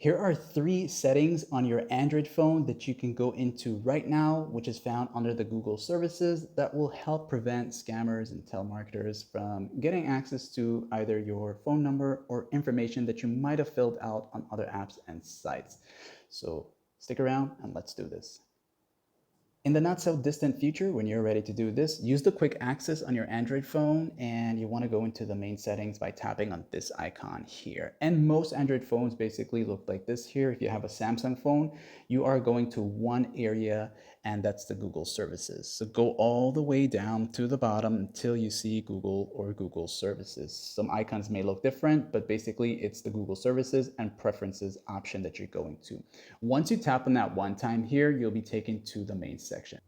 Here are three settings on your Android phone that you can go into right now, which is found under the Google services that will help prevent scammers and telemarketers from getting access to either your phone number or information that you might have filled out on other apps and sites. So stick around and let's do this. In the not so distant future, when you're ready to do this, use the quick access on your Android phone and you want to go into the main settings by tapping on this icon here. And most Android phones basically look like this here. If you have a Samsung phone, you are going to one area and that's the Google services. So go all the way down to the bottom until you see Google or Google services. Some icons may look different, but basically it's the Google services and preferences option that you're going to. Once you tap on that one time here, you'll be taken to the main section.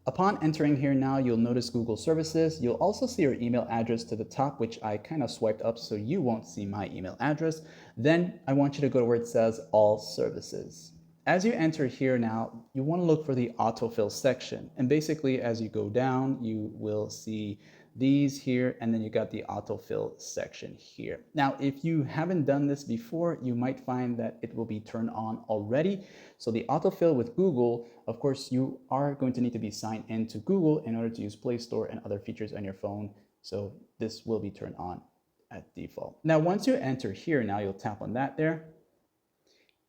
Upon entering here now, you'll notice Google services. You'll also see your email address to the top, which I kind of swiped up so you won't see my email address. Then I want you to go to where it says all services. As you enter here now, you want to look for the autofill section. And basically, as you go down, you will see these here, and then you got the autofill section here. Now, if you haven't done this before, you might find that it will be turned on already. So the autofill with Google, of course, you are going to need to be signed into Google in order to use Play Store and other features on your phone. So this will be turned on at default. Now, once you enter here, now you'll tap on that there.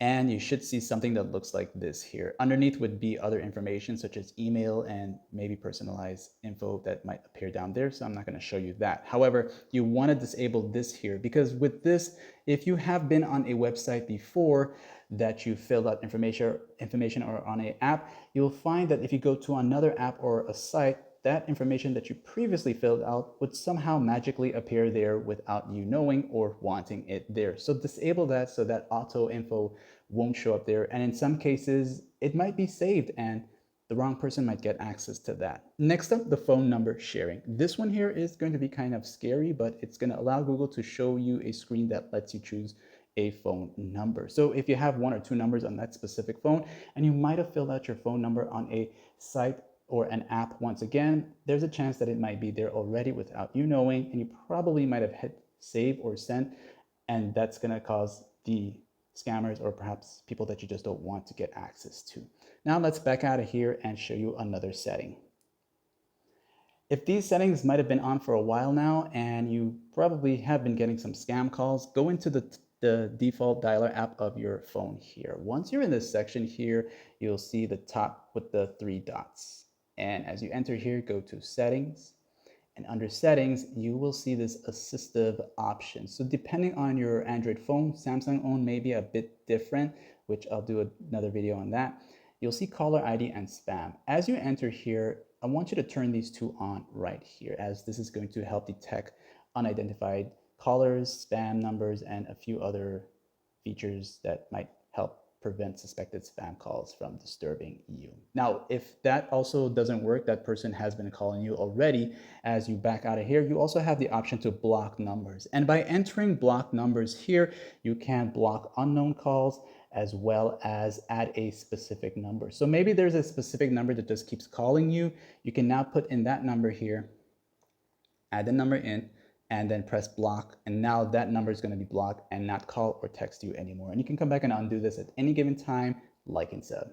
And you should see something that looks like this here. Underneath would be other information such as email and maybe personalized info that might appear down there. So I'm not going to show you that. However, you want to disable this here because with this, if you have been on a website before that you filled out information or on an app, you'll find that if you go to another app or a site, that information that you previously filled out would somehow magically appear there without you knowing or wanting it there. So disable that so that auto info won't show up there. And in some cases, it might be saved and the wrong person might get access to that. Next up, the phone number sharing. This one here is going to be kind of scary, but it's going to allow Google to show you a screen that lets you choose a phone number. So if you have one or two numbers on that specific phone and you might have filled out your phone number on a site or an app once again, there's a chance that it might be there already without you knowing, and you probably might have hit save or send, and that's going to cause the scammers or perhaps people that you just don't want to get access to. Now let's back out of here and show you another setting. If these settings might have been on for a while now and you probably have been getting some scam calls, go into the default dialer app of your phone here. Once you're in this section here, you'll see the top with the three dots. And as you enter here, go to settings. And under settings, you will see this assistive option. So depending on your Android phone, Samsung own may be a bit different, which I'll do another video on that. You'll see caller ID and spam. As you enter here, I want you to turn these two on right here, as this is going to help detect unidentified callers, spam numbers, and a few other features that might help prevent suspected spam calls from disturbing you. Now, if that also doesn't work, that person has been calling you already, as you back out of here, you also have the option to block numbers. And by entering block numbers here, you can block unknown calls as well as add a specific number. So maybe there's a specific number that just keeps calling you. You can now put in that number here, add the number in, and then press block, and now that number is going to be blocked and not call or text you anymore. And you can come back and undo this at any given time, like and sub.